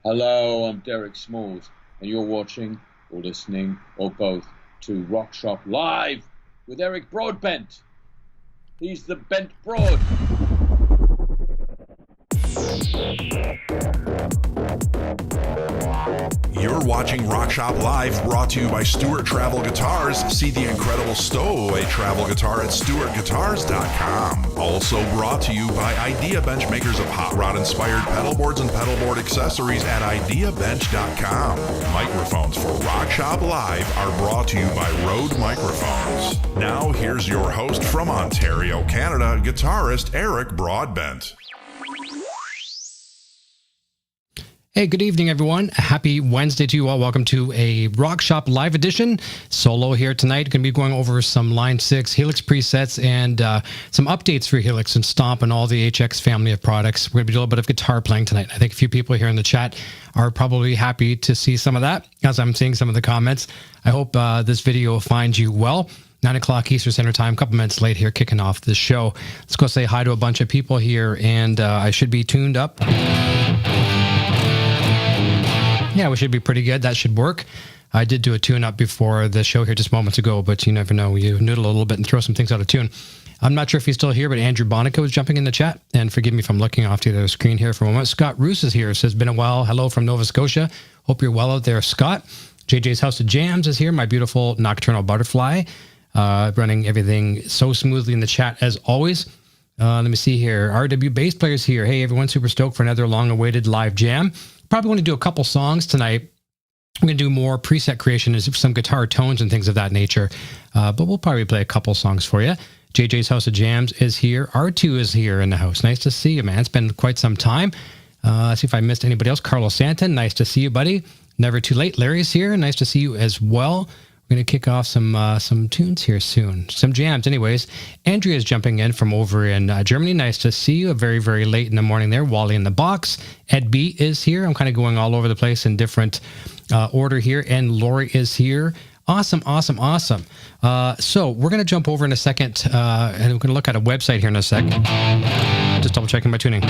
Hello, I'm Derek Smalls, and you're watching, or listening, or both, to Rock Shop Live with Eric Broadbent. He's the Bent Broad. You're watching Rock Shop Live, brought to you by Stewart Travel Guitars. See the incredible stowaway travel guitar at stewartguitars.com. Also brought to you by Idea Bench, makers of hot rod-inspired pedal boards and pedal board accessories at ideabench.com. Microphones for Rock Shop Live are brought to you by Rode Microphones. Now here's your host from Ontario, Canada, guitarist Eric Broadbent. Hey, good evening, everyone. Happy Wednesday to you all. Welcome to a Rock Shop Live edition. Solo here tonight. Going to be going over some Line 6 Helix presets and some updates for Helix and Stomp and all the HX family of products. We're going to be doing a little bit of guitar playing tonight. I think a few people here in the chat are probably happy to see some of that as I'm seeing some of the comments. I hope this video finds you well. 9 o'clock Eastern Standard Time, a couple minutes late here, kicking off the show. Let's go say hi to a bunch of people here, and I should be tuned up. Yeah, we should be pretty good. That should work. I did do a tune-up before the show here just moments ago, but you never know. You noodle a little bit and throw some things out of tune. I'm not sure if he's still here, but Andrew Bonica was jumping in the chat. And forgive me if I'm looking off to the screen here for a moment. Scott Roos is here. Says, been a while. Hello from Nova Scotia. Hope you're well out there, Scott. JJ's House of Jams is here. My beautiful Nocturnal Butterfly. Running everything so smoothly in the chat as always. Let me see here. RW Bass Player's here. Hey, everyone. Super stoked for another long-awaited live jam. Probably want to do a couple songs tonight. I'm going to do more preset creation and some guitar tones and things of that nature. But we'll probably play a couple songs for you. JJ's House of Jams is here. R2 is here in the house. Nice to see you, man. It's been quite some time. Let's see if I missed anybody else. Carlo Santin, nice to see you, buddy. Never Too Late. Larry's here. Nice to see you as well. We're going to kick off some tunes here soon. Some jams anyways. Andrea's jumping in from over in Germany. Nice to see you. Very, very late in the morning there. Wally in the box. Ed B is here. I'm kind of going all over the place in different order here. And Lori is here. Awesome, awesome, awesome. So we're going to jump over in a second and we're going to look at a website here in a sec. Just double checking my tuning.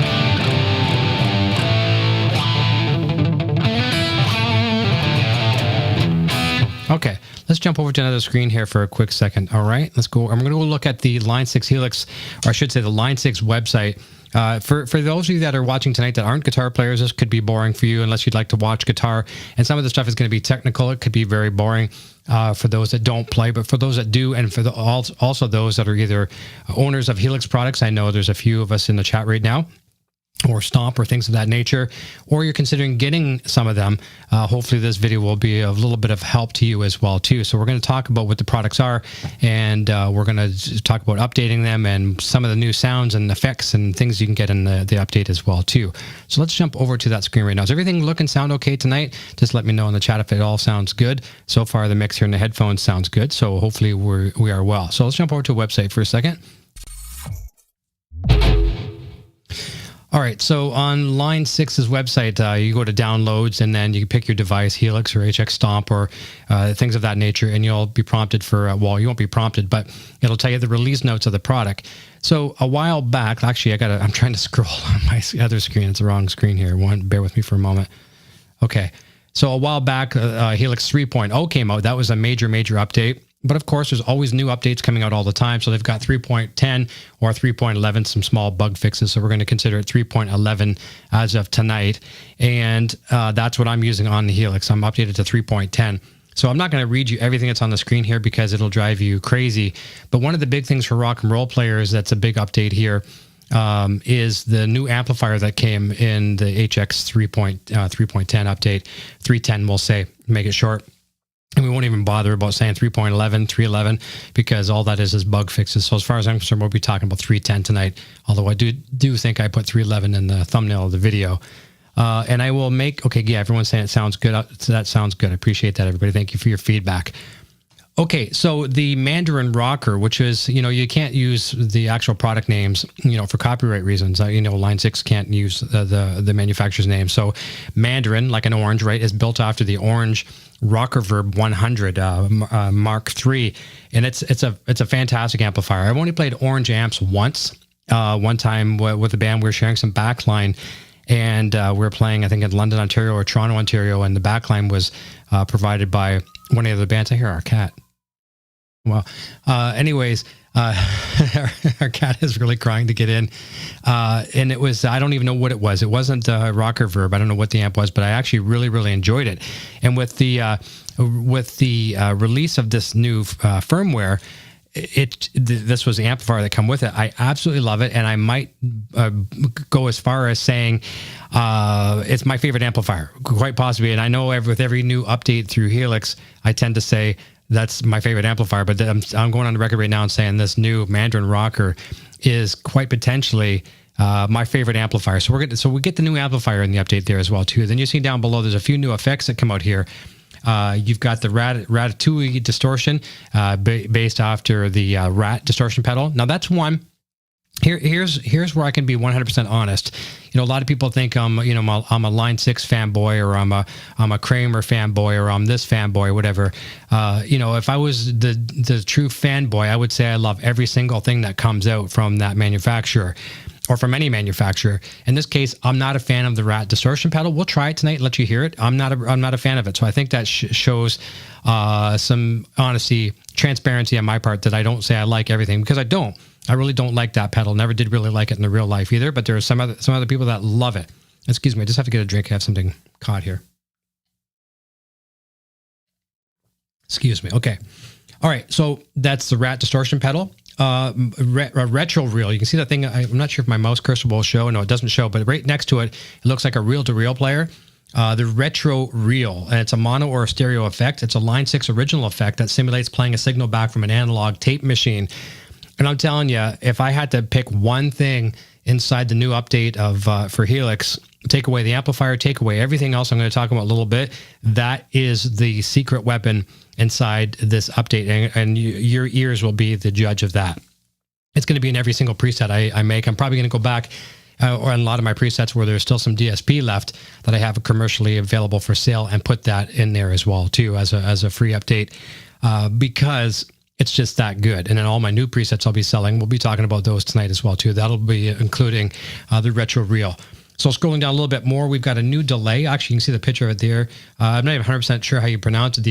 Okay, let's jump over to another screen here for a quick second. All right, let's go. I'm going to go look at the Line 6 Helix, or I should say the Line 6 website. For those of you that are watching tonight that aren't guitar players, this could be boring for you unless you'd like to watch guitar. And some of the stuff is going to be technical. It could be very boring for those that don't play, but for those that do, and for also those that are either owners of Helix products. I know there's a few of us in the chat right now, or Stomp or things of that nature, or you're considering getting some of them. Hopefully this video will be a little bit of help to you as well too. So we're going to talk about what the products are, and we're going to talk about updating them and some of the new sounds and effects and things you can get in the update as well too. So let's jump over to that screen right now. Is everything look and sound okay tonight? Just let me know in the chat if it all sounds good. So far the mix here in the headphones sounds good, so hopefully we are well. So let's jump over to a website for a second. All right, so on Line 6's website, you go to downloads, and then you can pick your device, Helix or HX Stomp or things of that nature, and you'll be prompted for, well, you won't be prompted, but it'll tell you the release notes of the product. So a while back, actually, I'm trying to scroll on my other screen. It's the wrong screen here. Bear with me for a moment. Okay, so a while back, Helix 3.0 came out. That was a major, major update. But of course, there's always new updates coming out all the time. So they've got 3.10 or 3.11, some small bug fixes. So we're going to consider it 3.11 as of tonight. And that's what I'm using on the Helix. I'm updated to 3.10. So I'm not going to read you everything that's on the screen here because it'll drive you crazy. But one of the big things for rock and roll players that's a big update here is the new amplifier that came in the HX 3.10 update. 3.10, we'll say, make it short. And we won't even bother about saying 3.11, 3.11, because all that is bug fixes. So as far as I'm concerned, we'll be talking about 3.10 tonight, although I do think I put 3.11 in the thumbnail of the video. And I will make, okay, yeah, everyone's saying it sounds good. That sounds good. I appreciate that, everybody. Thank you for your feedback. Okay, so the Mandarin Rocker, which is, you can't use the actual product names, for copyright reasons. Line 6 can't use the manufacturer's name. So Mandarin, like an orange, right, is built after the orange Rocker Verb 100 Mark III, and it's a fantastic amplifier. I've only played orange amps once, one time with a band. We were sharing some backline, and we were playing, I think, in London, Ontario or Toronto, Ontario, and the backline was provided by one of the other bands. I hear our cat. Well, anyways, our cat is really crying to get in, and it was, I don't even know what it was. It wasn't Rocker Verb. I don't know what the amp was, but I actually really, really enjoyed it. And with the release of this new firmware, this was the amplifier that come with it. I absolutely love it, and I might go as far as saying it's my favorite amplifier, quite possibly. And I know with every new update through Helix, I tend to say that's my favorite amplifier, but I'm going on the record right now and saying this new Mandarin Rocker is quite potentially my favorite amplifier. So we get the new amplifier in the update there as well too. Then you see down below there's a few new effects that come out here. You've got the Ratatouille distortion based after the Rat distortion pedal. Now that's one. Here's where I can be 100% honest. You know, a lot of people think I'm a Line 6 fanboy, or I'm a Kramer fanboy, or I'm this fanboy, whatever. If I was the true fanboy, I would say I love every single thing that comes out from that manufacturer, or from any manufacturer. In this case, I'm not a fan of the Rat distortion pedal. We'll try it tonight and let you hear it. I'm not a fan of it. So I think that shows some honesty, transparency on my part, that I don't say I like everything, because I don't. I really don't like that pedal. Never did really like it in the real life either, but there are some other people that love it. Excuse me, I just have to get a drink. I have something caught here. Excuse me. Okay. All right. So that's the Rat distortion pedal. Retro reel. You can see that thing. I'm not sure if my mouse cursor will show. No, it doesn't show, but right next to it, it looks like a reel-to-reel player. The retro reel, and it's a mono or a stereo effect. It's a Line 6 original effect that simulates playing a signal back from an analog tape machine. And I'm telling you, if I had to pick one thing inside the new update for Helix, take away the amplifier, take away everything else I'm going to talk about a little bit, that is the secret weapon inside this update, and your ears will be the judge of that. It's going to be in every single preset I make. I'm probably going to go back or in a lot of my presets where there's still some DSP left that I have commercially available for sale, and put that in there as well too as a free update, because it's just that good. And then all my new presets I'll be selling, we'll be talking about those tonight as well too. That'll be including the retro reel. So scrolling down a little bit more, we've got a new delay. Actually, you can see the picture of it there. I'm not even 100% sure how you pronounce it. The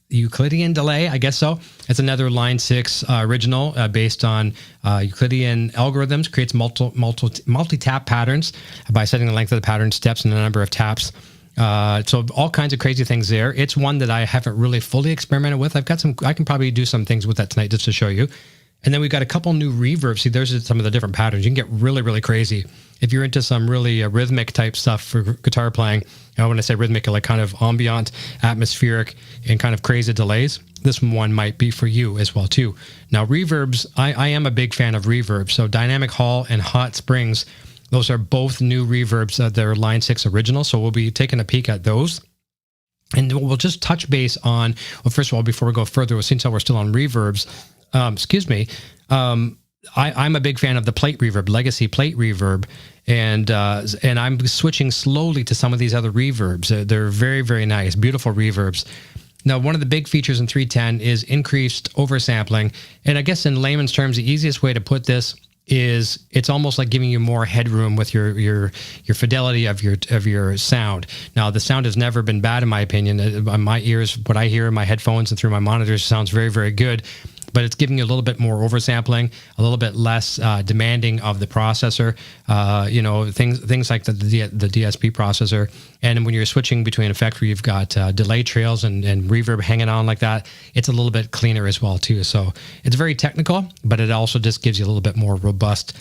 Euclidean delay, I guess so. It's another Line 6 original based on Euclidean algorithms. Creates multi-tap patterns by setting the length of the pattern, steps, and the number of taps. So all kinds of crazy things there. It's one that I haven't really fully experimented with. I can probably do some things with that tonight just to show you. And then we've got a couple new reverbs. See, there's some of the different patterns. You can get really, really crazy. If you're into some really rhythmic type stuff for guitar playing, when I say rhythmic, like kind of ambient, atmospheric, and kind of crazy delays, this one might be for you as well too. Now reverbs, I am a big fan of reverbs. So Dynamic Hall and Hot Springs, those are both new reverbs. They're Line 6 original. So we'll be taking a peek at those. And we'll just touch base on, well, first of all, before we go further, since we're still on reverbs, I'm a big fan of the plate reverb, legacy plate reverb, and I'm switching slowly to some of these other reverbs. They're very, very nice, beautiful reverbs. Now, one of the big features in 310 is increased oversampling, and I guess in layman's terms, the easiest way to put this is it's almost like giving you more headroom with your fidelity of your sound. Now, the sound has never been bad in my opinion. On my ears, what I hear in my headphones and through my monitors sounds very, very good. But it's giving you a little bit more oversampling, a little bit less demanding of the processor, things like the DSP processor. And when you're switching between effect where you've got delay trails and reverb hanging on like that, it's a little bit cleaner as well too. So it's very technical, but it also just gives you a little bit more robust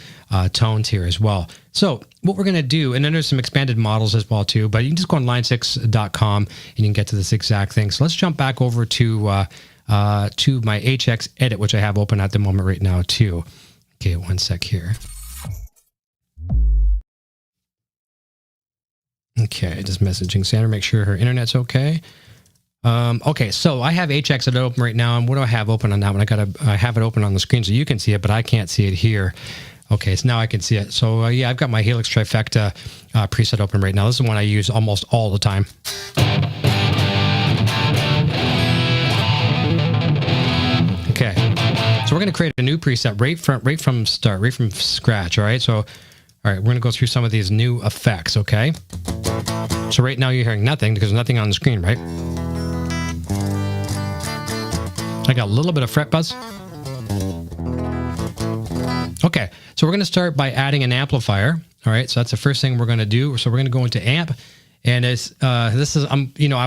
tones here as well. So what we're going to do, and then there's some expanded models as well too, but you can just go on line6.com and you can get to this exact thing. So let's jump back over to my HX edit, which I have open at the moment right now too. Okay, one sec here. Okay, just messaging Sandra, make sure her internet's okay. Okay, so I have HX edit open right now, and what do I have open on that one? I have it open on the screen so you can see it, but I can't see it here. Okay, so now I can see it. So yeah, I've got my Helix Trifecta preset open right now. This is the one I use almost all the time. Okay, so we're going to create a new preset right from scratch. All right, so All right, we're going to go through some of these new effects, okay? So right now you're hearing nothing because there's nothing on the screen, right? I got a little bit of fret buzz. Okay, so we're going to start by adding an amplifier. All right, so that's the first thing we're going to do. So we're going to go into amp, and it's I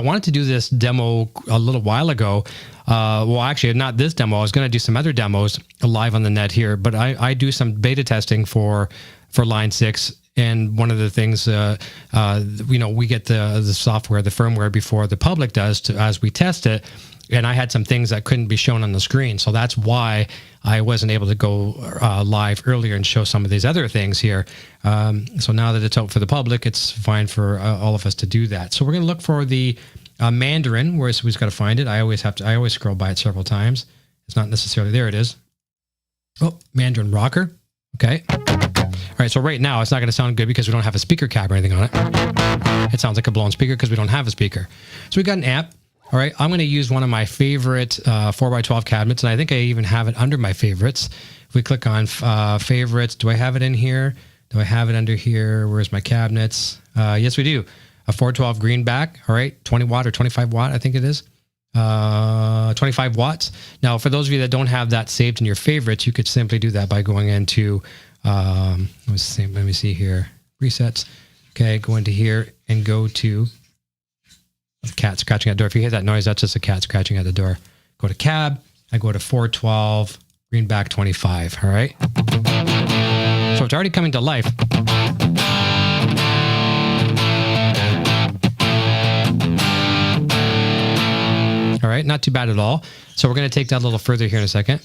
wanted to do this demo a little while ago. Well, actually, not this demo. I was going to do some other demos live on the net here, but I do some beta testing for Line 6. And one of the things, we get the software, the firmware before the public does as we test it. And I had some things that couldn't be shown on the screen. So that's why I wasn't able to go live earlier and show some of these other things here. So now that it's out for the public, it's fine for all of us to do that. So we're going to look for the Mandarin, where we've got to find it. I always scroll by it several times. It's not necessarily there. It is. Oh, Mandarin rocker. Okay. All right. So right now it's not going to sound good because we don't have a speaker cab or anything on it. It sounds like a blown speaker because we don't have a speaker. So we got an amp. All right, I'm going to use one of my favorite 4x12 cabinets, and I think I even have it under my favorites. If we click on favorites, do I have it in here? Do I have it under here? Where's my cabinets? Yes, we do. A 412 greenback, all right, 20 watt or 25 watt, I think it is. 25 watts. Now, for those of you that don't have that saved in your favorites, you could simply do that by going into, let me see here, presets. Okay, go into here and go to the cat scratching at the door. If you hear that noise, that's just a cat scratching at the door. Go to cab. I go to 412, greenback 25. All right. So it's already coming to life. All right. Not too bad at all. So we're going to take that a little further here in a second.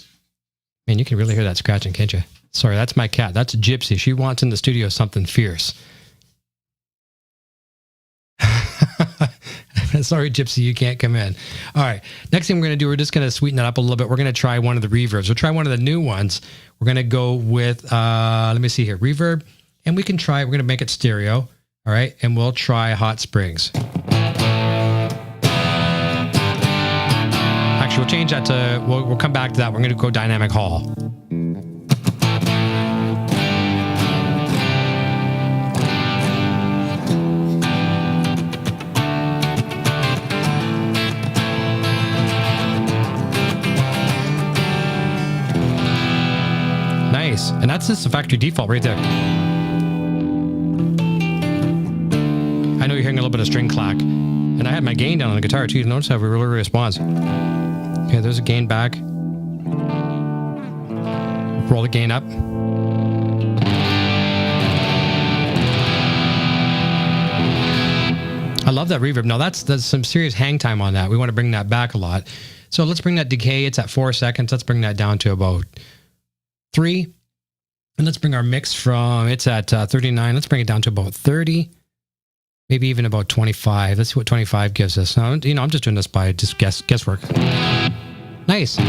Man, you can really hear that scratching, can't you? Sorry, that's my cat. That's Gypsy. She wants in the studio something fierce. Sorry, Gypsy, you can't come in. All right. Next thing we're going to do, we're just going to sweeten it up a little bit. We're going to try one of the reverbs. We'll try one of the new ones. We're going to go with, let me see here, reverb. And we're going to make it stereo. All right. And we'll try Hot Springs. Actually, we'll change that to, we'll come back to that. We're going to go Dynamic Hall. And that's just the factory default right there. I know you're hearing a little bit of string clack. And I had my gain down on the guitar too. Notice how it really responds. Okay, there's a gain back. Roll the gain up. I love that reverb. Now that's some serious hang time on that. We want to bring that back a lot. So let's bring that decay. It's at 4 seconds. Let's bring that down to about 3. And let's bring our mix from, it's at 39. Let's bring it down to about 30, maybe even about 25. Let's see what 25 gives us. Now, I'm just doing this by just guesswork. Nice.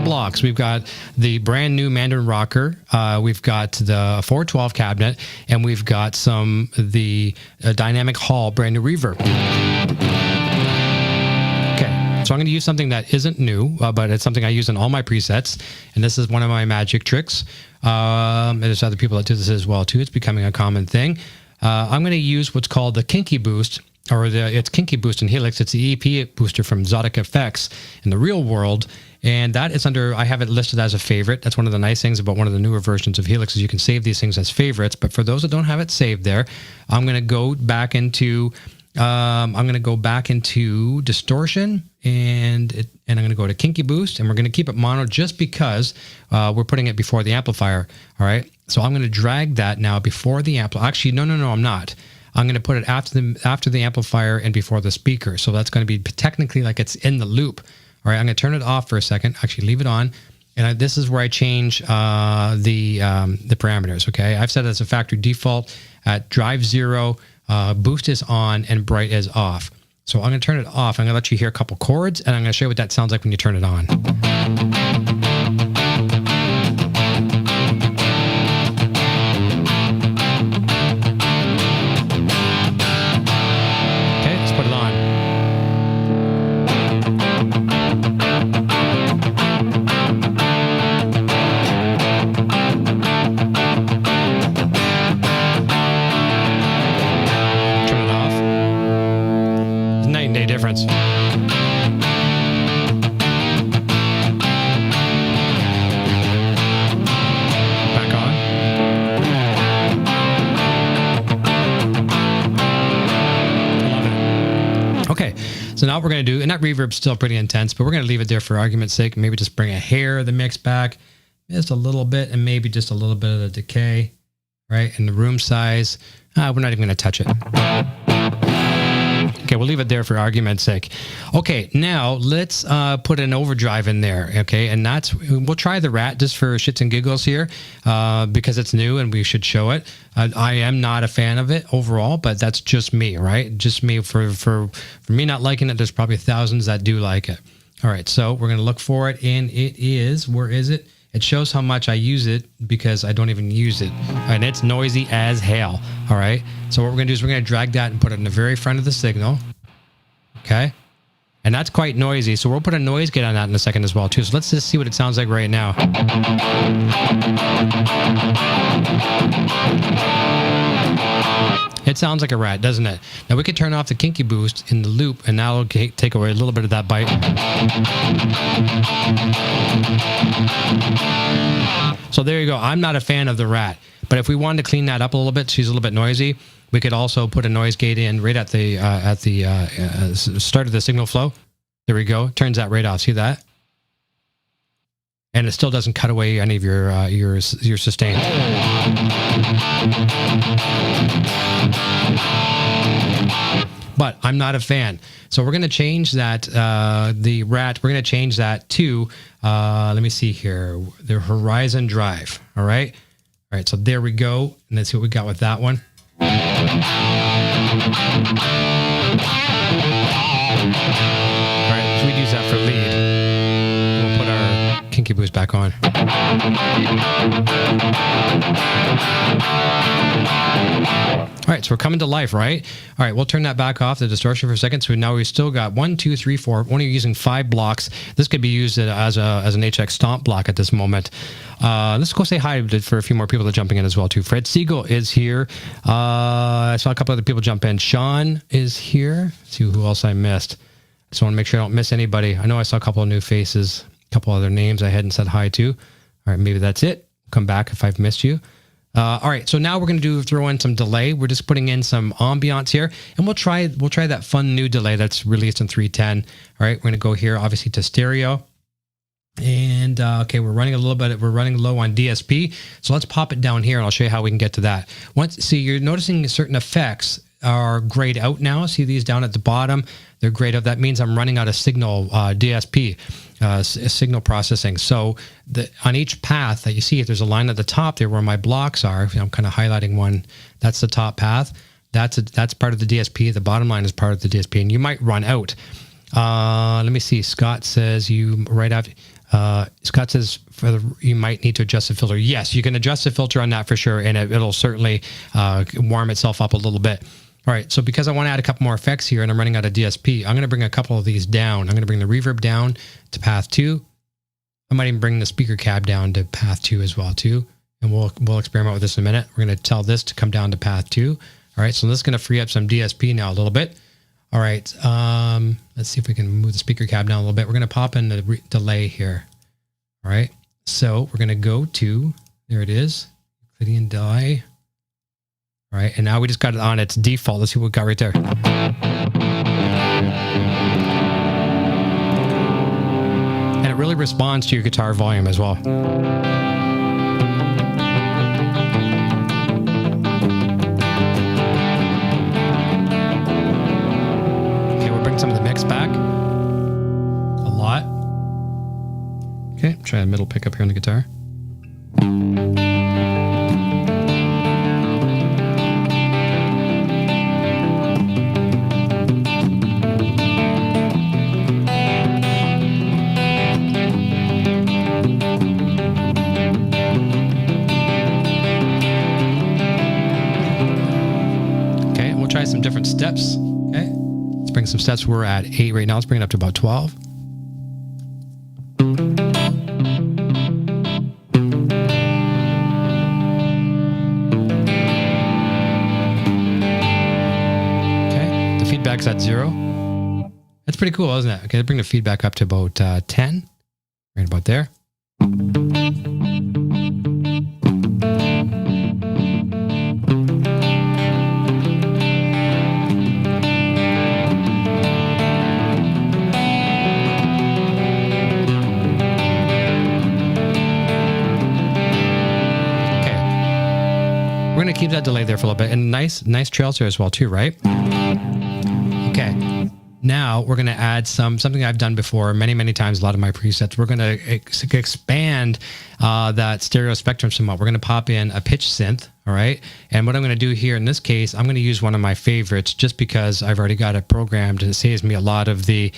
Blocks. We've got the brand new Mandarin rocker. We've got the 412 cabinet, and we've got the Dynamic Hall brand new reverb. Okay, so I'm going to use something that isn't new, but it's something I use in all my presets, and this is one of my magic tricks. And there's other people that do this as well too. It's becoming a common thing. I'm going to use what's called the Kinky Boost, or it's Kinky Boost in Helix. It's the EP booster from Exotic Effects in the real world. And that is I have it listed as a favorite. That's one of the nice things about one of the newer versions of Helix is you can save these things as favorites. But for those that don't have it saved there, I'm going to go back into distortion and I'm going to go to Kinky Boost, and we're going to keep it mono just because we're putting it before the amplifier. All right. So I'm going to drag that now before the amplifier. Actually, no, I'm not. I'm going to put it after the amplifier and before the speaker. So that's going to be technically like it's in the loop. All right, I'm going to turn it off for a second. Actually, leave it on. And this is where I change the parameters, okay? I've set it as a factory default at drive 0, boost is on, and bright is off. So I'm going to turn it off. I'm going to let you hear a couple chords, and I'm going to show you what that sounds like when you turn it on. difference. Back on. Okay, so now what we're going to do, and that reverb's still pretty intense, but we're going to leave it there for argument's sake. Maybe just bring a hair of the mix back, just a little bit, and maybe just a little bit of the decay, right? And the room size, we're not even going to touch it. Okay, we'll leave it there for argument's sake. Okay, now let's put an overdrive in there, okay? And we'll try the Rat just for shits and giggles here because it's new and we should show it. I am not a fan of it overall, but that's just me, right? Just me. For me not liking it, there's probably thousands that do like it. All right, so we're going to look for it, and it is, where is it? It shows how much I use it because I don't even use it. And it's noisy as hell. All right. So what we're going to do is we're going to drag that and put it in the very front of the signal. Okay. And that's quite noisy. So we'll put a noise gate on that in a second as well too. So let's just see what it sounds like right now. It sounds like a Rat, doesn't it? Now we could turn off the kinky boost in the loop, and that'll take away a little bit of that bite. So there you go. I'm not a fan of the Rat, but if we wanted to clean that up a little bit, she's a little bit noisy, we could also put a noise gate in right at the start of the signal flow. There we go. Turns that right off. See that? And it still doesn't cut away any of your sustain. But I'm not a fan. So we're going to change that, the Rat, we're going to change that to, let me see here, the Horizon Drive. All right. All right. So there we go. And let's see what we got with that one. All right. So we'd use that for lead. We'll put our kinky boost back on. All right, so we're coming to life, right? All right, we'll turn that back off, the distortion for a second. So now we've still got 1, 2, 3, 4, only using 5 blocks. This could be used as an HX stomp block at this moment. Let's go say hi for a few more people that are jumping in as well, too. Fred Siegel is here. I saw a couple other people jump in. Sean is here. Let's see who else I missed. I just want to make sure I don't miss anybody. I know I saw a couple of new faces, a couple other names I hadn't said hi to. All right, maybe that's it. Come back if I've missed you. All right, so now we're going to throw in some delay. We're just putting in some ambiance here, and we'll try that fun new delay that's released in 310. All right, we're going to go here, obviously, to stereo. And, okay, we're running low on DSP. So let's pop it down here, and I'll show you how we can get to that. See, you're noticing certain effects are grayed out now. See these down at the bottom? They're grayed out. That means I'm running out of signal DSP, signal processing. So on each path that you see, if there's a line at the top there where my blocks are, I'm kind of highlighting one. That's the top path. That's part of the DSP. The bottom line is part of the DSP, and you might run out. Let me see. Scott says you might need to adjust the filter. Yes, you can adjust the filter on that for sure, and it'll certainly warm itself up a little bit. All right, so because I want to add a couple more effects here and I'm running out of DSP, I'm going to bring a couple of these down. I'm going to bring the reverb down to path 2. I might even bring the speaker cab down to path 2 as well too. And we'll experiment with this in a minute. We're going to tell this to come down to path 2. All right, so this is going to free up some DSP now a little bit. All right, let's see if we can move the speaker cab down a little bit. We're going to pop in the delay here. All right, so we're going to go to, there it is, Euclidean delay. All right, and now we just got it on its default. Let's see what we got right there. And it really responds to your guitar volume as well. Okay, we'll bring some of the mix back. A lot. Okay, try a middle pickup here on the guitar. Some different steps. Okay, let's bring some steps. We're at 8 right now. Let's bring it up to about 12. Okay, the feedback's at 0. That's pretty cool, isn't it? Okay, bring the feedback up to about 10. Right about there. We're going to keep that delay there for a little bit. And nice trails here as well too, right? Okay. Now we're going to add something I've done before many times, a lot of my presets. We're going to expand that stereo spectrum somewhat. We're going to pop in a pitch synth, all right? And what I'm going to do here in this case, I'm going to use one of my favorites just because I've already got it programmed and it saves me a lot of the...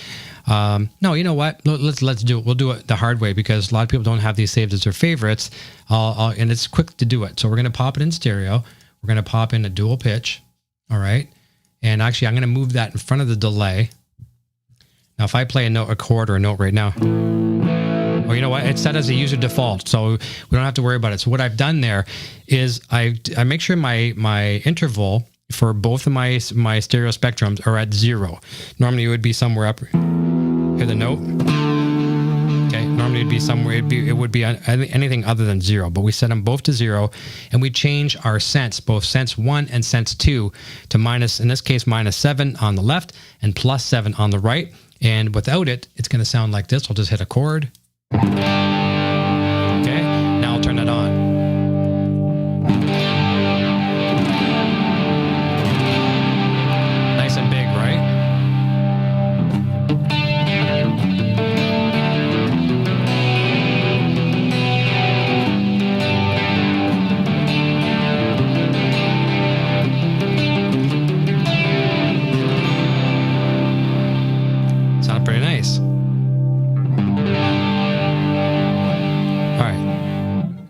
no, you know what? Let's do it. We'll do it the hard way because a lot of people don't have these saved as their favorites. And it's quick to do it. So we're going to pop it in stereo. We're going to pop in a dual pitch. All right. And actually, I'm going to move that in front of the delay. Now, if I play a chord or a note right now, well, you know what? It's set as a user default, so we don't have to worry about it. So what I've done there is I make sure my interval for both of my stereo spectrums are at 0. Normally, it would be somewhere up. Hear the note? Okay. Normally, it'd be somewhere. It would be anything other than 0. But we set them both to 0, and we change our sense, both sense 1 and sense 2, to minus, in this case, -7 on the left and +7 on the right. And without it, it's going to sound like this. I'll just hit a chord. Okay. Now I'll turn that on. Nice and big, right? Sound pretty nice.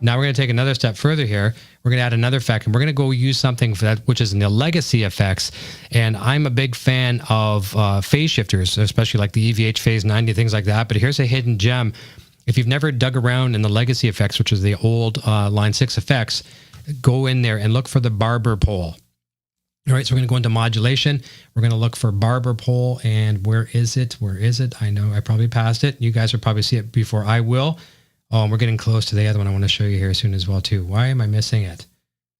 Now we're going to take another step further here. We're going to add another effect, and we're going to go use something for that, which is in the legacy effects. And I'm a big fan of phase shifters, especially like the EVH Phase 90, things like that. But here's a hidden gem. If you've never dug around in the legacy effects, which is the old Line 6 effects, go in there and look for the barber pole. All right, so we're going to go into modulation. We're going to look for barber pole, and where is it? Where is it? I know I probably passed it. You guys will probably see it before I will. Oh, and we're getting close to the other one I want to show you here soon as well, too. Why am I missing it?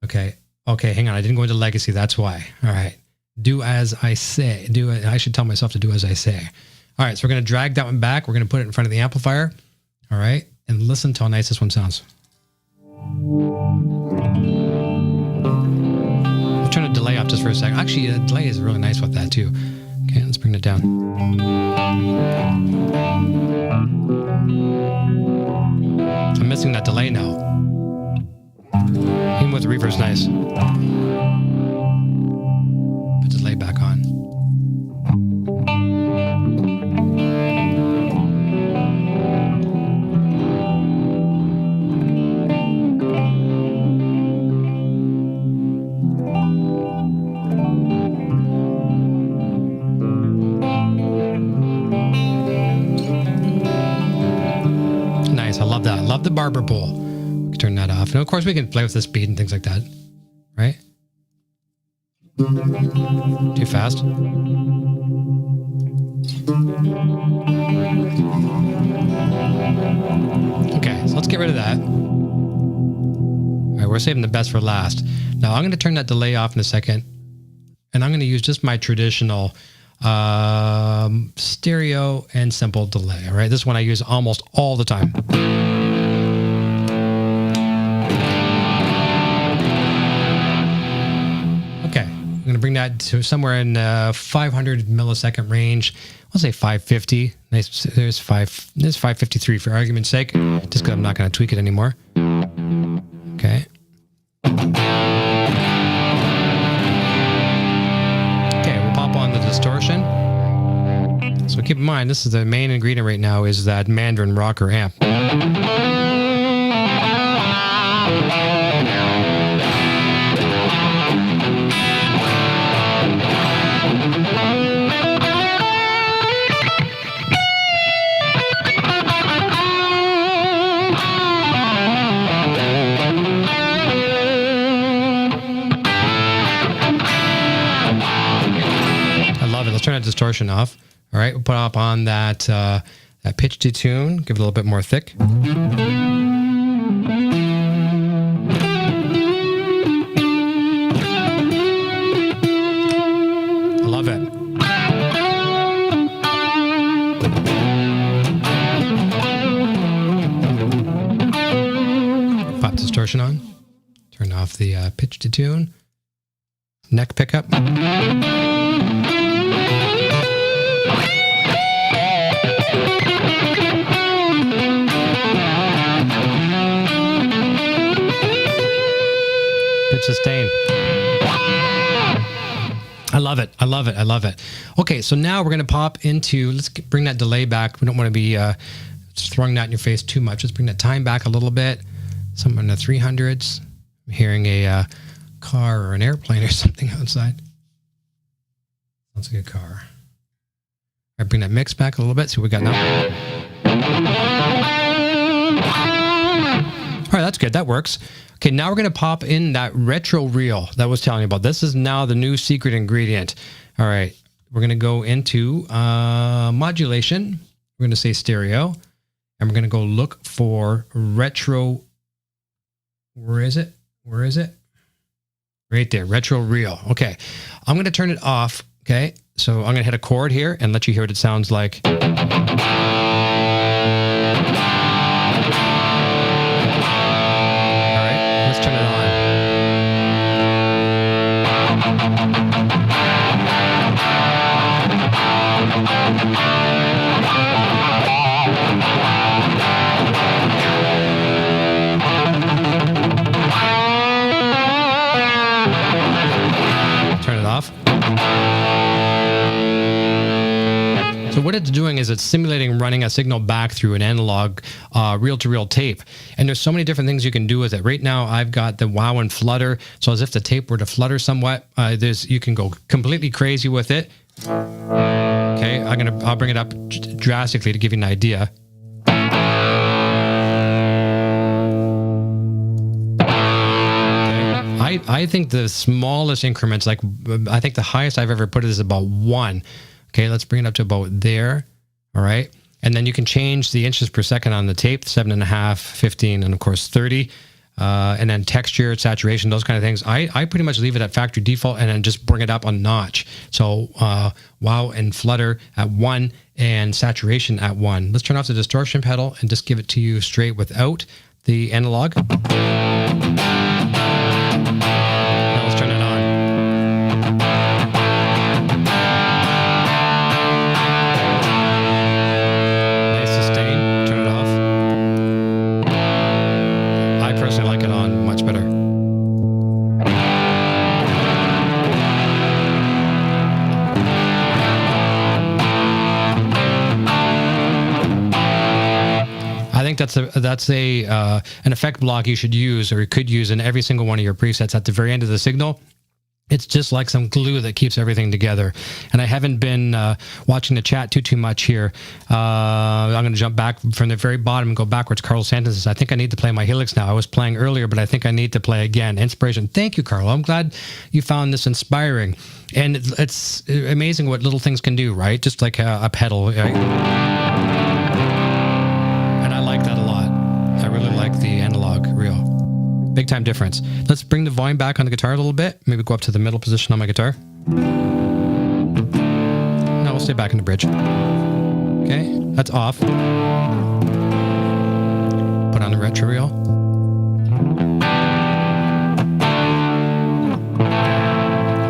Okay, hang on. I didn't go into legacy. That's why. All right. Do as I say. I should tell myself to do as I say. All right, so we're going to drag that one back. We're going to put it in front of the amplifier. All right, and listen to how nice this one sounds. I'll turn the delay off just for a second. Actually, the delay is really nice with that, too. Okay, let's bring it down. I'm missing that delay now. Even with the reverb's nice. Put the delay back on. Nice, I love that. I love the barber pole. We can turn that off. And of course we can play with the speed and things like that. Right? Too fast. Okay, so let's get rid of that. All right, we're saving the best for last. Now I'm going to turn that delay off in a second. And I'm going to use just my traditional stereo and simple delay. All right, this one I use almost all the time. Okay, I'm going to bring that to somewhere in 500 millisecond range. I'll say 550. Nice. There's 553 for argument's sake, just because I'm not going to tweak it anymore. Okay. On the distortion. So keep in mind, this is the main ingredient right now is that Mandarin rocker amp. Let's turn that distortion off. All right, we'll put up on that that pitch detune, give it a little bit more thick. I love it. Pop distortion on. Turn off the pitch detune. Neck pickup. Good sustain. I love it. I love it. I love it. Okay, so now we're going to pop into, let's bring that delay back. We don't want to be just throwing that in your face too much. Let's bring that time back a little bit. Somewhere in the 300s. I'm hearing a car or an airplane or something outside. That's a good car. I bring that mix back a little bit. See what we got now. All right, that's good. That works. Okay, now we're going to pop in that retro reel that I was telling you about. This is now the new secret ingredient. All right, we're going to go into modulation. We're going to say stereo, and we're going to go look for retro. Where is it? Where is it? Right there, retro reel. Okay, I'm going to turn it off. Okay, so I'm going to hit a chord here and let you hear what it sounds like. Let's turn it on. Turn it off. So what it's doing is it's simulating running a signal back through an analog reel-to-reel tape. And there's so many different things you can do with it. Right now, I've got the wow and flutter. So as if the tape were to flutter somewhat, you can go completely crazy with it. Okay, I'll bring it up drastically to give you an idea. Okay. I think the smallest increments, like I think the highest I've ever put it is about 1. Okay, let's bring it up to about there. All right. And then you can change the inches per second on the tape, 7.5, 15, and of course 30. And then texture, saturation, those kind of things. I pretty much leave it at factory default and then just bring it up a notch. So wow and flutter at 1 and saturation at 1. Let's turn off the distortion pedal and just give it to you straight without the analog. Now let's turn it on. That's an effect block you should use, or you could use in every single one of your presets at the very end of the signal. It's just like some glue that keeps everything together. And I haven't been watching the chat too much here. I'm going to jump back from the very bottom and go backwards. Carlo Santin says, I think I need to play my Helix now. I was playing earlier, but I think I need to play again. Inspiration. Thank you, Carlo. I'm glad you found this inspiring. And it's amazing what little things can do, right? Just like a pedal. Right? The analog reel. Big time difference. Let's bring the volume back on the guitar a little bit. Maybe go up to the middle position on my guitar. No, we'll stay back in the bridge. Okay, that's off. Put on the retro reel.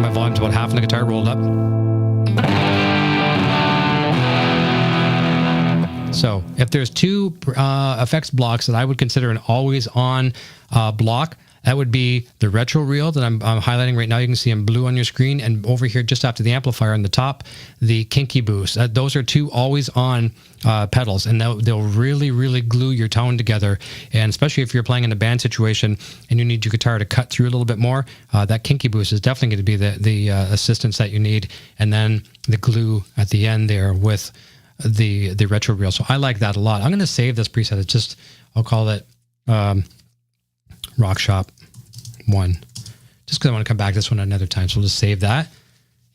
My volume's about half on the guitar, rolled up. So if there's two effects blocks that I would consider an always on block, that would be the retro reel that I'm highlighting right now. You can see in blue on your screen, and over here just after the amplifier on the top, the kinky boost. Those are two always on pedals, and they'll really, really glue your tone together. And especially if you're playing in a band situation and you need your guitar to cut through a little bit more, that kinky boost is definitely going to be the assistance that you need. And then the glue at the end there with the retro reel. So I like that a lot. I'm going to save this preset. It's just, I'll call it Rock Shop 1, just because I want to come back to this one another time. So we'll just save that.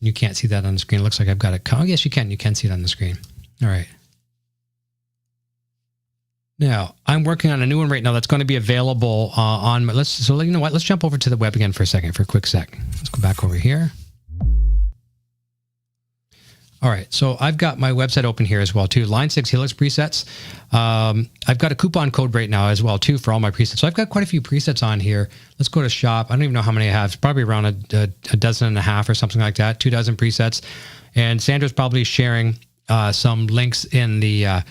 You can't see that on the screen. It looks like I've got it. Oh, yes, you can. You can see it on the screen. All right. Now, I'm working on a new one right now that's going to be available on... So you know what? Let's jump over to the web again for a second, for a quick sec. Let's go back over here. All right, so I've got my website open here as well, too. Line 6 Helix Presets. I've got a coupon code right now as well, too, for all my presets. So I've got quite a few presets on here. Let's go to shop. I don't even know how many I have. It's probably around a dozen and a half or something like that, 2 dozen presets. And Sandra's probably sharing some links in the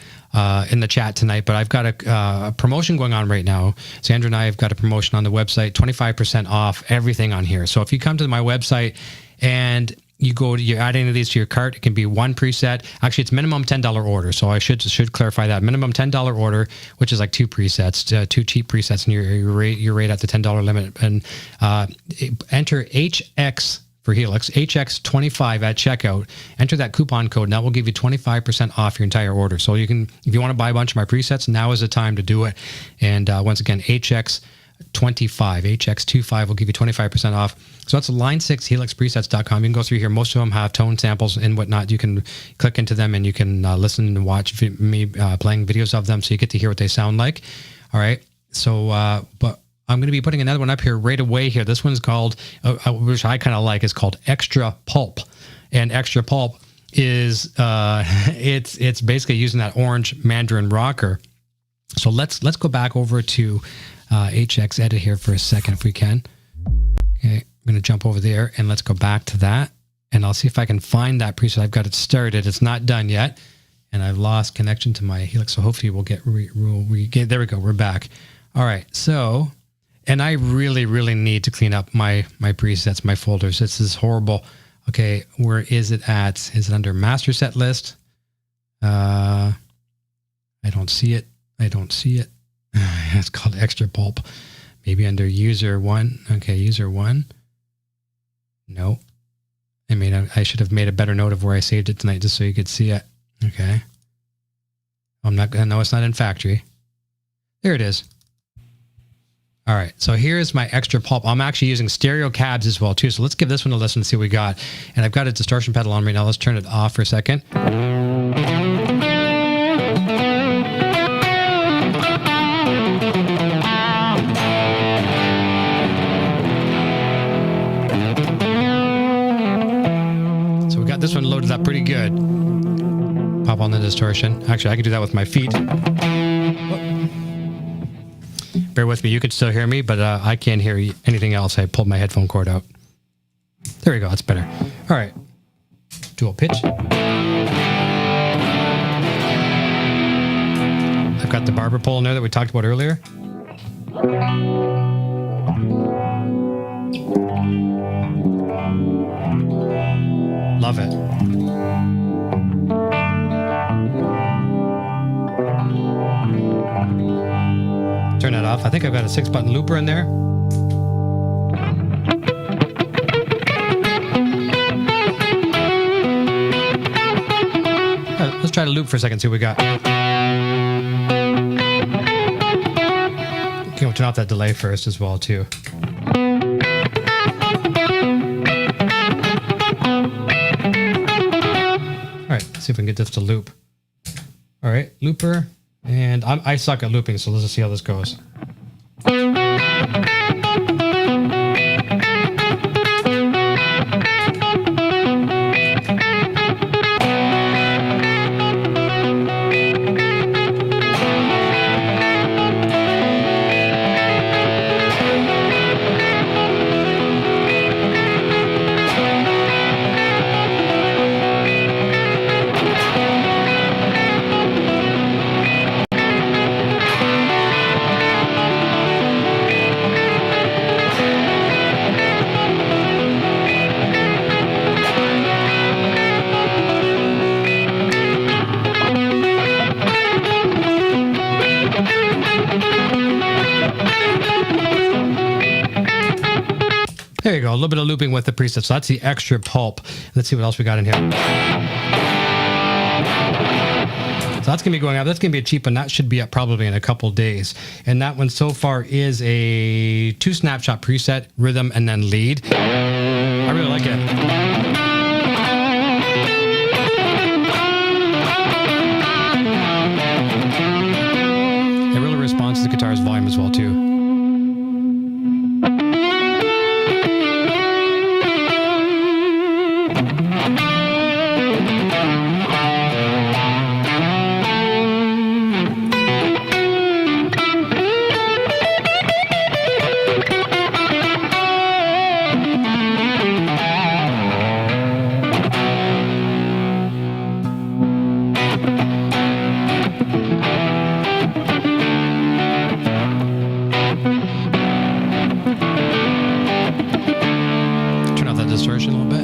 chat tonight, but I've got a promotion going on right now. Sandra and I have got a promotion on the website, 25% off everything on here. So if you come to my website and you add any of these to your cart, it can be one preset. Actually, it's minimum $10 order. So I should clarify that. Minimum $10 order, which is like 2 presets, 2 cheap presets, and your rate at the $10 limit. And enter HX for Helix, HX25 at checkout. Enter that coupon code, and that will give you 25% off your entire order. So you can, if you want to buy a bunch of my presets, now is the time to do it. And once again, HX25 will give you 25% off. So that's line6helixpresets.com. You can go through here. Most of them have tone samples and whatnot. You can click into them and you can listen and watch me playing videos of them, so you get to hear what they sound like. All right. So, but I'm going to be putting another one up here right away here. This one's called, which I kind of like, is called Extra Pulp. And Extra Pulp is, it's basically using that orange Mandarin rocker. So let's go back over to HX Edit here for a second if we can. Okay. I'm going to jump over there and let's go back to that. And I'll see if I can find that preset. I've got it started. It's not done yet. And I've lost connection to my Helix. So hopefully we'll get, there we go. We're back. All right. So, and I really, really need to clean up my presets, my folders. This is horrible. Okay. Where is it at? Is it under master set list? I don't see it. It's called Extra Pulp. Maybe under user 1. Okay. User 1. No. I should have made a better note of where I saved it tonight just so you could see it. Okay. I'm not going to know it's not in factory. There it is. All right. So here's my Extra Pulp. I'm actually using stereo cabs as well too. So let's give this one a listen and see what we got. And I've got a distortion pedal on right now. Let's turn it off for a second. This one loaded up pretty good. Pop on the distortion. Actually, I can do that with my feet. Bear with me. You can still hear me, but I can't hear anything else. I pulled my headphone cord out. There we go. That's better. All right. Dual pitch. I've got the barber pole in there that we talked about earlier. Love it. Turn that off. I think I've got a 6-button looper in there. Let's try to loop for a second, see what we got. Okay, we'll turn off that delay first as well, too. See if we can get this to loop. All right, looper, and I suck at looping, so let's just see how this goes. There you go, a little bit of looping with the presets. So that's the Extra Pulp. Let's see what else we got in here. So that's going to be going up. That's going to be a cheap one. That should be up probably in a couple days. And that one so far is a 2 snapshot preset, rhythm, and then lead. I really like it. guitar's volume as well too. Distortion a little bit.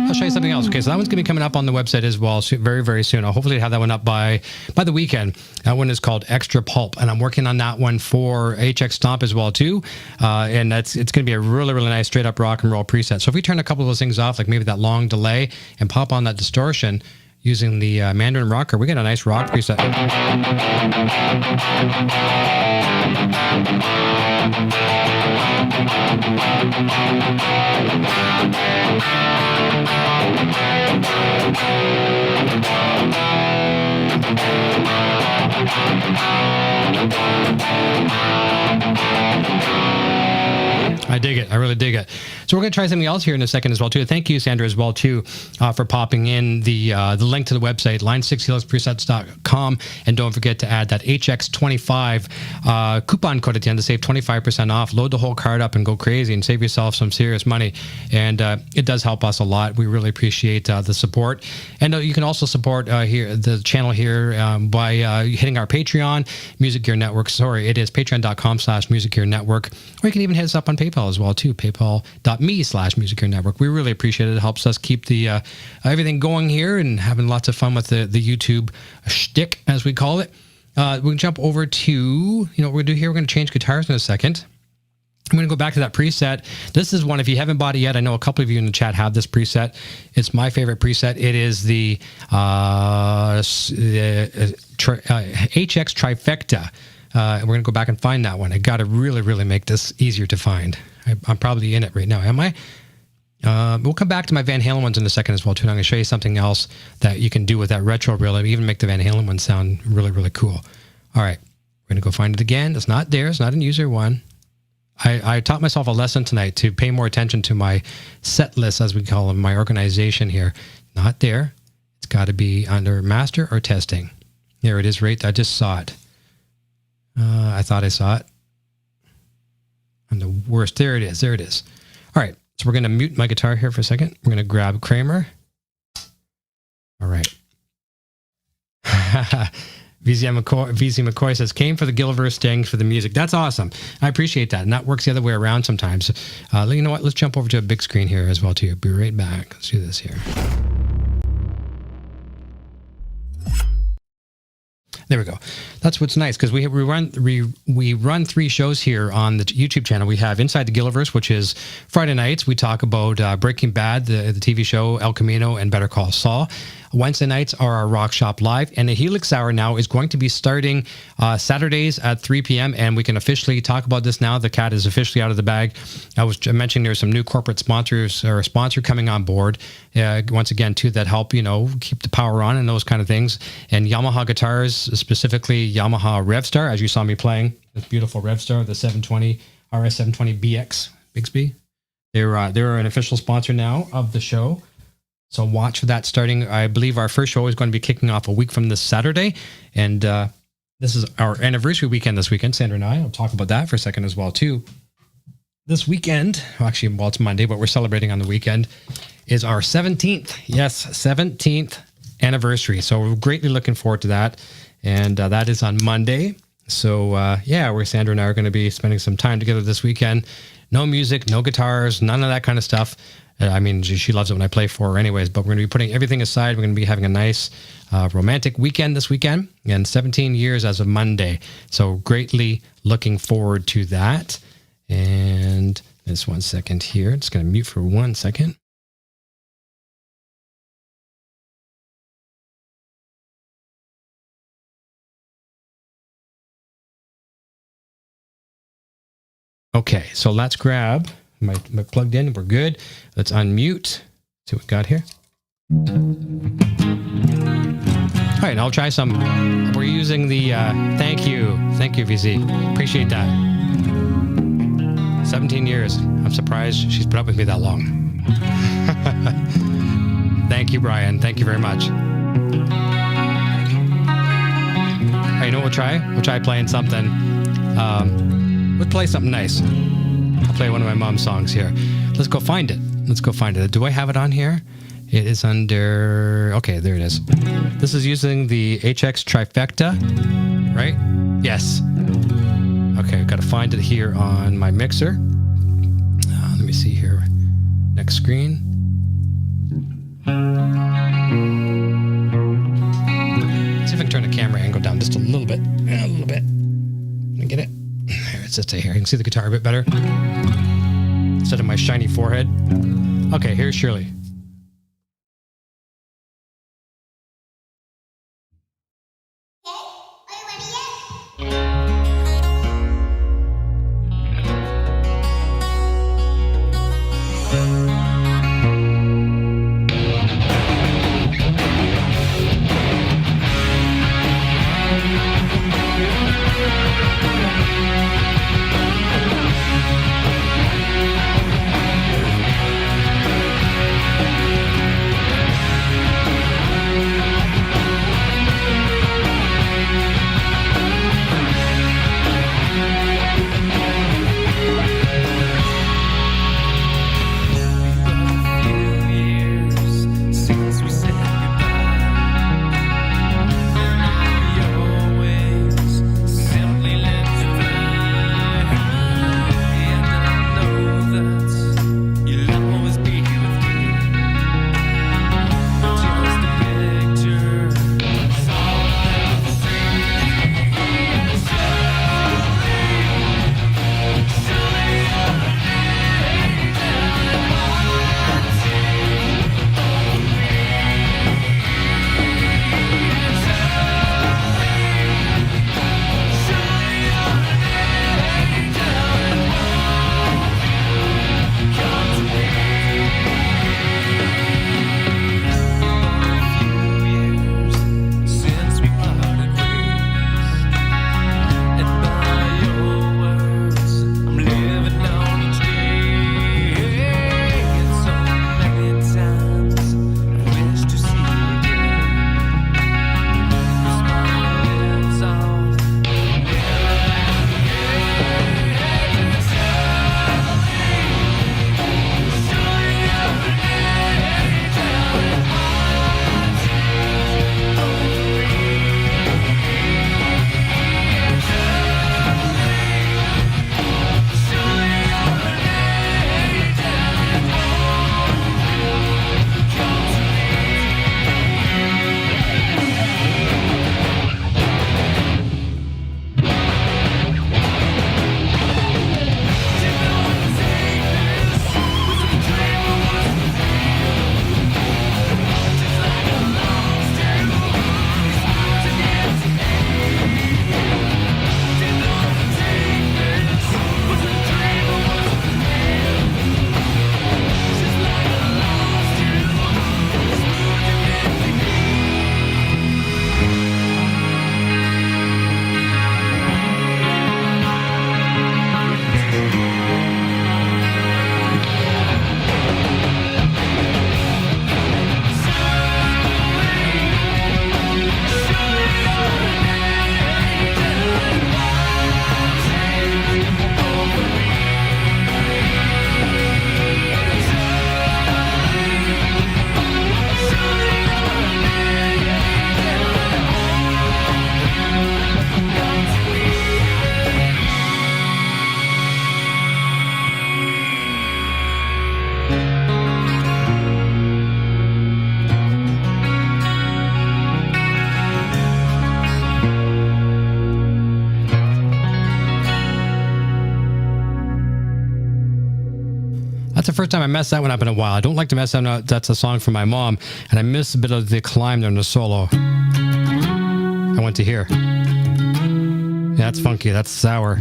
I'll show you something else. Okay, so that one's going to be coming up on the website as well very, very soon. I'll hopefully have that one up by the weekend. That one is called Extra Pulp, and I'm working on that one for HX Stomp as well too. And it's going to be a really, really nice straight up rock and roll preset. So if we turn a couple of those things off, like maybe that long delay, and pop on that distortion using the Mandarin rocker, we get a nice rock preset. I dig it. I really dig it. So we're going to try something else here in a second as well too. Thank you, Sandra, as well too, for popping in the link to the website, line6helixpresets.com, and don't forget to add that HX25 coupon code at the end to save 25% off. Load the whole card up and go crazy and save yourself some serious money. And it does help us a lot. We really appreciate the support. And you can also support the channel here by hitting our Patreon, Music Gear Network. Sorry, it is patreon.com/Music Gear Network. Or you can even hit us up on PayPal as well too, paypal.me/Music Gear Network. We really appreciate it. It helps us keep the everything going here and having lots of fun with the YouTube shtick, as we call it. We can jump over to, what we're going to do here. We're going to change guitars in a second. I'm going to go back to that preset. This is one, if you haven't bought it yet, I know a couple of you in the chat have this preset. It's my favorite preset. It is the HX Trifecta. We're going to go back and find that one. I got to really, really make this easier to find. I'm probably in it right now, am I? We'll come back to my Van Halen ones in a second as well, too. And I'm going to show you something else that you can do with that retro reel, even make the Van Halen one sound really, really cool. All right, we're going to go find it again. It's not there. It's not in user one. I taught myself a lesson tonight to pay more attention to my set list, as we call them, my organization here. Not there. It's got to be under master or testing. There it is, right? I just saw it. I thought I saw it. I'm the worst. There it is. There it is. All right. So we're going to mute my guitar here for a second. We're going to grab Kramer. All right. VZ McCoy says, came for the Gilliverse, staying for the music. That's awesome. I appreciate that. And that works the other way around sometimes. You know what? Let's jump over to a big screen here as well, too. Be right back. Let's do this here. There we go. That's what's nice, because we run 3 shows here on the YouTube channel. We have Inside the Gilliverse, which is Friday nights. We talk about Breaking Bad, the TV show, El Camino, and Better Call Saul. Wednesday nights are our Rock Shop Live, and the Helix Hour now is going to be starting Saturdays at 3 p.m., and we can officially talk about this now. The cat is officially out of the bag. I was mentioning there's some new corporate sponsors or a sponsor coming on board, once again, too, that help, keep the power on and those kind of things. And Yamaha guitars, specifically Yamaha Revstar, as you saw me playing, this beautiful Revstar, the 720 RS720BX Bixby. They're an official sponsor now of the show. So watch for that starting. I believe our first show is going to be kicking off a week from this Saturday. And this is our anniversary weekend this weekend, Sandra and I. I'll talk about that for a second as well, too. This weekend, actually, it's Monday, but we're celebrating on the weekend, is our 17th. Yes, 17th anniversary. So we're greatly looking forward to that. And that is on Monday. So, where Sandra and I are going to be spending some time together this weekend. No music, no guitars, none of that kind of stuff. I mean, she loves it when I play for her anyways, but we're going to be putting everything aside. We're going to be having a nice romantic weekend this weekend, and 17 years as of Monday. So greatly looking forward to that. And just 1 second here. Just going to mute for 1 second. Okay, so let's grab my plugged in. We're good. Let's unmute. See what we got here. All right, I'll try some. We're using the thank you, VZ. Appreciate that. 17 years. I'm surprised she's put up with me that long. Thank you, Brian. Thank you very much. Hey, you know what we'll try? We'll try playing something. Let's play something nice. I'll play one of my mom's songs here. Let's go find it. Do I have it on here? It is under... Okay, there it is. This is using the HX Trifecta, right? Yes. Okay, I've got to find it here on my mixer. Let me see here. Next screen. See if I can turn the camera angle down just a little bit. Let me get it. There, it's just here. You can see the guitar a bit better. Instead of my shiny forehead. Okay, here's Shirley. That's the first time I messed that one up in a while. I don't like to mess that up. That's a song from my mom, and I missed a bit of the climb there in the solo. I went to here. That's funky. That's sour.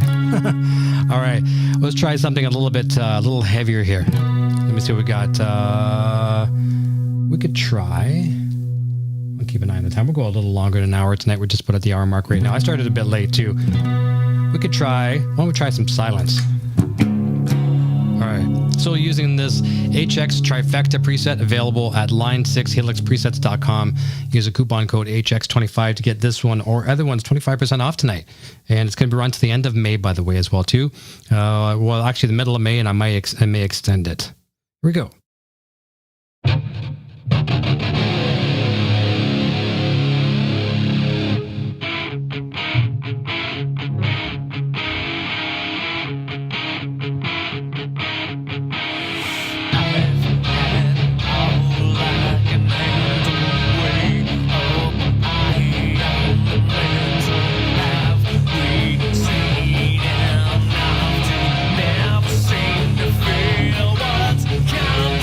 All right. Let's try something a little bit, a little heavier here. Let me see what we got. We could try. I'll keep an eye on the time. We'll go a little longer than an hour tonight. We're just about at the hour mark right now. I started a bit late too. We could try. Why don't we try some silence? All right. So using this HX Trifecta preset available at line6helixpresets.com. Use a coupon code HX25 to get this one or other ones 25% off tonight. And it's going to be run to the end of May, by the way, as well too. Well, actually the middle of May, and I may extend it. Here we go. Never seem to feel what's coming.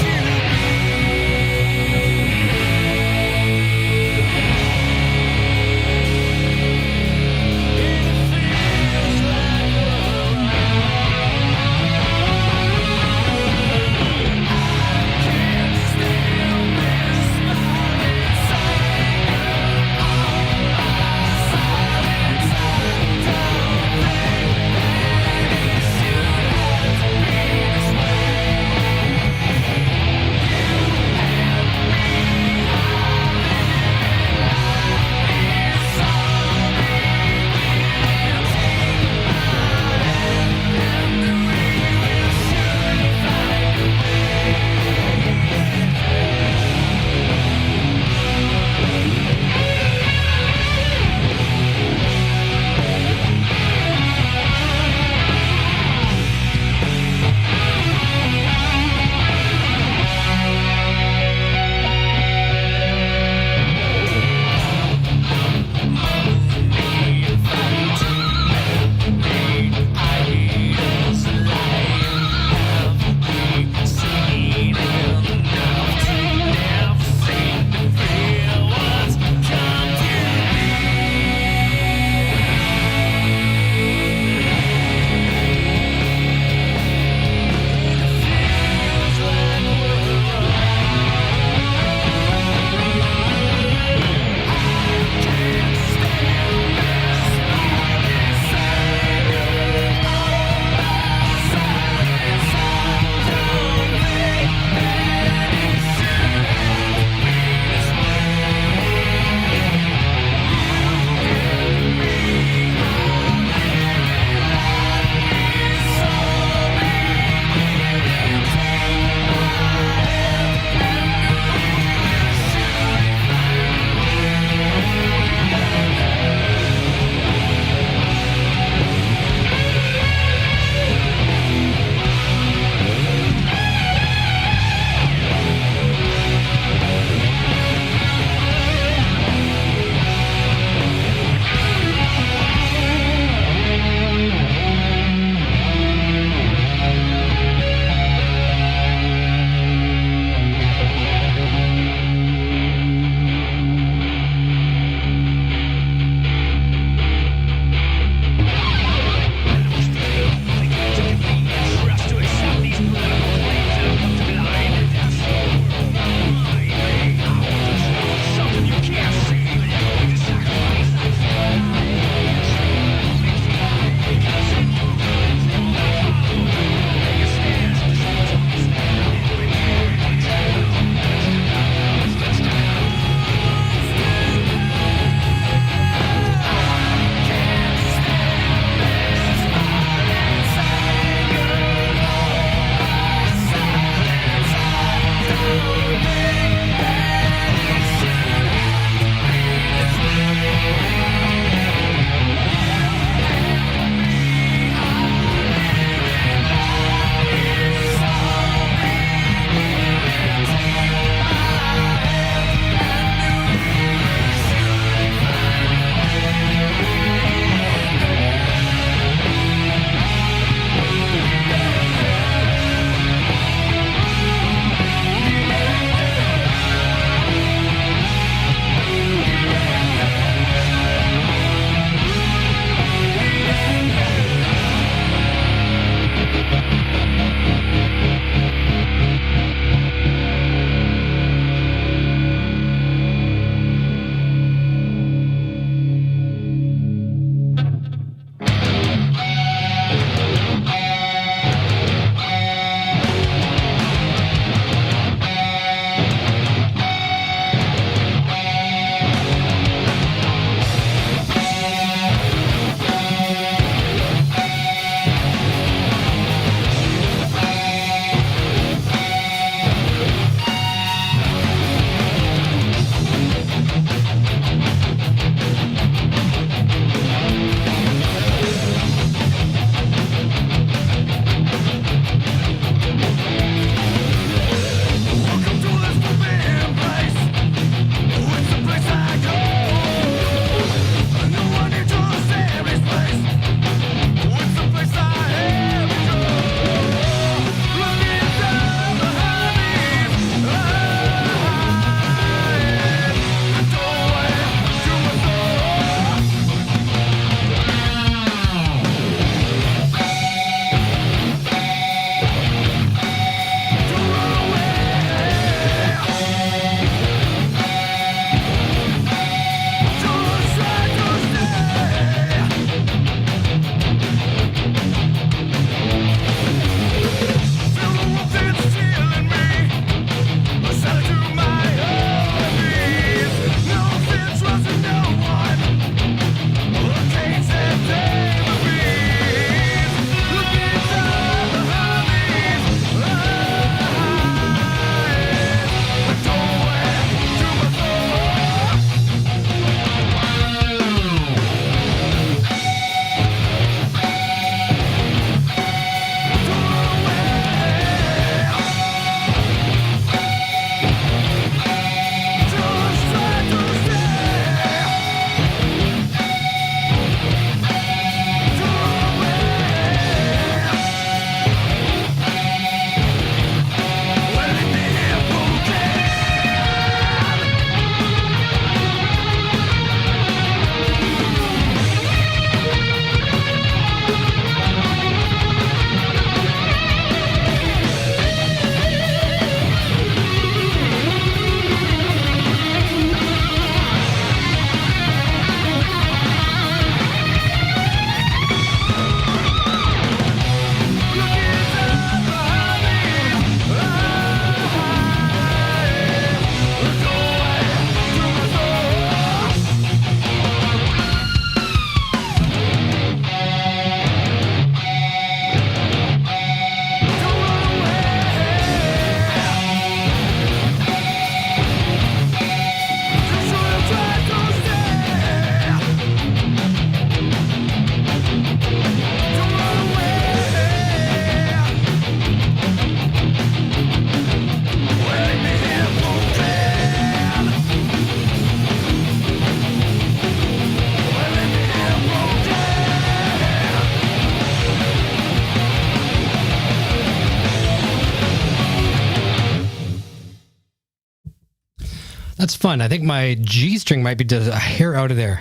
That's fun. I think my G string might be just a hair out of there.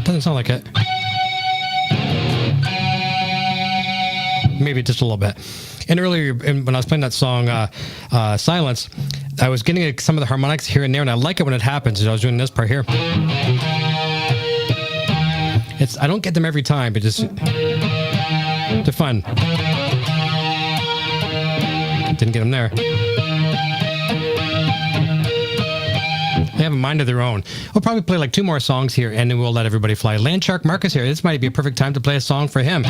Doesn't sound like it. Maybe just a little bit. And earlier, when I was playing that song, Silence, I was getting some of the harmonics here and there, and I like it when it happens. I was doing this part here. I don't get them every time, but just they're fun. Didn't get them there. They have a mind of their own. We'll probably play like 2 more songs here, and then we'll let everybody fly. Landshark Marcus here. This might be a perfect time to play a song for him.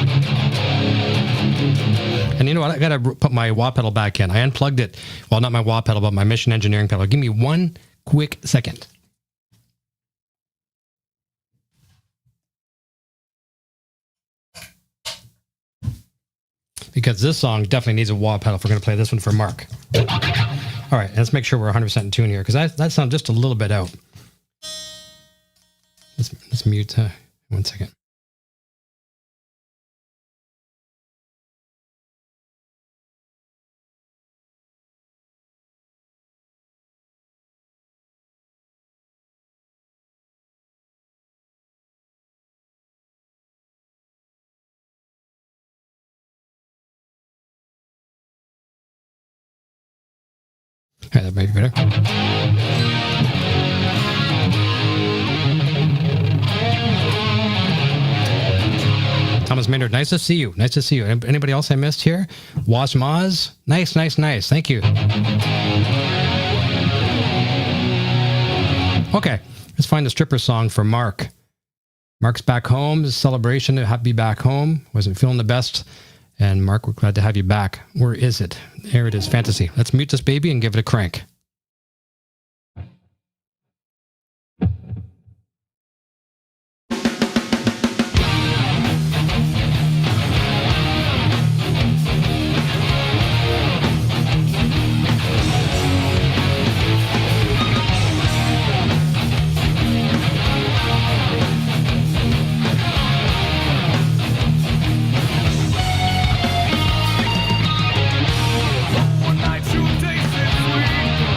And you know what? I got to put my wah pedal back in. I unplugged it. Well, not my wah pedal, but my Mission Engineering pedal. Give me 1 quick second. Because this song definitely needs a wah pedal if we're going to play this one for Mark. All right, let's make sure we're 100% in tune here, because that sounds just a little bit out. Let's mute 1 second. Okay, that might be better. Thomas Maynard, nice to see you. Nice to see you. Anybody else I missed here? Was Maz? Nice. Thank you. Okay, let's find the stripper song for Mark. Mark's back home. Celebration to be back home. Wasn't feeling the best. And Mark, we're glad to have you back. Where is it? There it is, Fantasy. Let's mute this baby and give it a crank. One night you tasted sweet.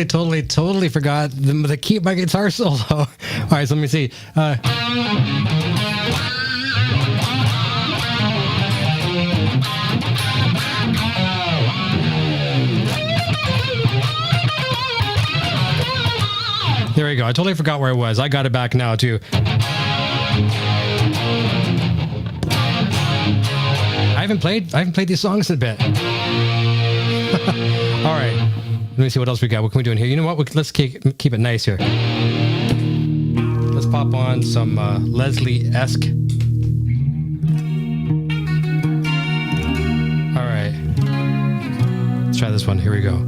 totally forgot the key of my guitar solo. All right, so let me see. There we go. I totally forgot where I was. I got it back now too. I haven't played these songs in a bit. All right. Let me see what else we got. What can we do in here? You know what? Let's keep it nice here. Let's pop on some Leslie-esque. All right. Let's try this one. Here we go.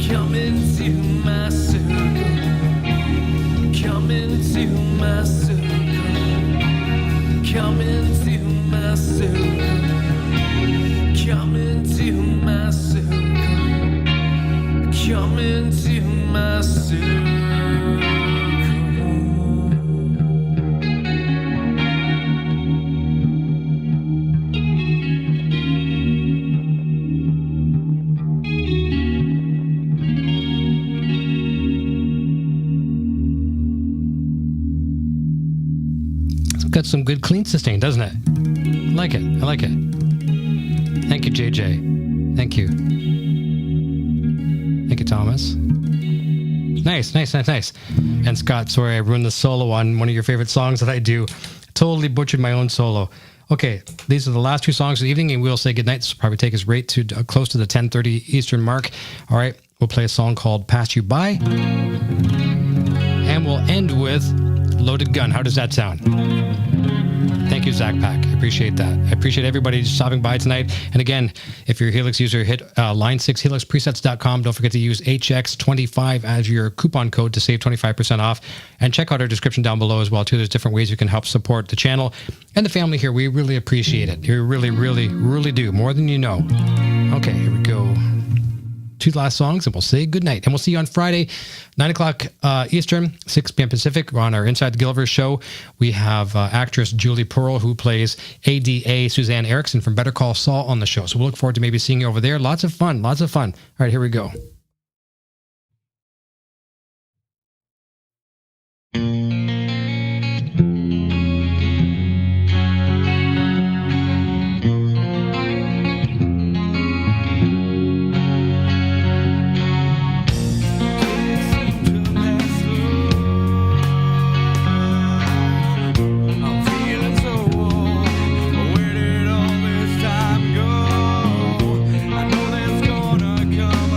Come into my circle. got some good clean sustain, doesn't it? I like it. I like it. Thank you, JJ. Thank you. Thank you, Thomas. Nice. And Scott, sorry I ruined the solo on one of your favorite songs that I do. Totally butchered my own solo. Okay, these are the last 2 songs of the evening, and we'll say goodnight. This will probably take us right to close to the 10:30 Eastern mark. All right, we'll play a song called Pass You By. And we'll end with Loaded Gun. How does that sound? Thank you, Zach Pack. I appreciate that. I appreciate everybody stopping by tonight. And again, if you're a Helix user, hit line 6, helixpresets.com. Don't forget to use HX25 as your coupon code to save 25% off. And check out our description down below as well, too. There's different ways you can help support the channel and the family here. We really appreciate it. We really, really, really do. More than you know. Okay, here we go. 2 last songs, and we'll say goodnight. And we'll see you on Friday, 9 o'clock Eastern, 6 p.m. Pacific. We're on our Inside the Gilliver's show. We have actress Julie Pearl, who plays ADA Suzanne Erickson from Better Call Saul on the show. So we'll look forward to maybe seeing you over there. Lots of fun. All right, here we go. I know there's gonna come a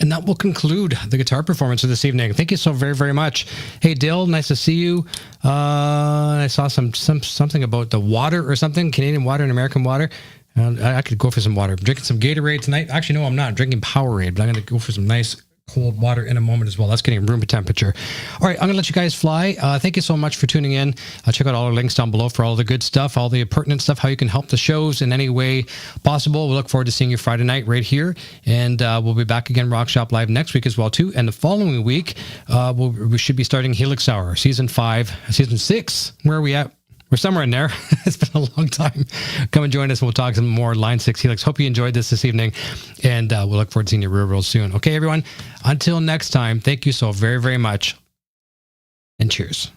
And that will conclude the guitar performance for this evening. Thank you so very, very much. Hey, Dill, nice to see you. I saw something about the water or something, Canadian water and American water. I could go for some water. I'm drinking some Gatorade tonight. Actually, no, I'm not. I'm drinking Powerade, but I'm going to go for some nice cold water in a moment as well. That's getting room temperature. All right, I'm going to let you guys fly. Thank you so much for tuning in. Check out all our links down below for all the good stuff, all the pertinent stuff, how you can help the shows in any way possible. We look forward to seeing you Friday night right here. And we'll be back again, Rock Shop Live, next week as well, too. And the following week, we should be starting Helix Hour, Season 6. Where are we at? We're somewhere in there. It's been a long time. Come and join us. We'll talk some more Line 6 Helix. Hope you enjoyed this evening. And we'll look forward to seeing you real soon. Okay, everyone. Until next time, thank you so very, very much. And cheers.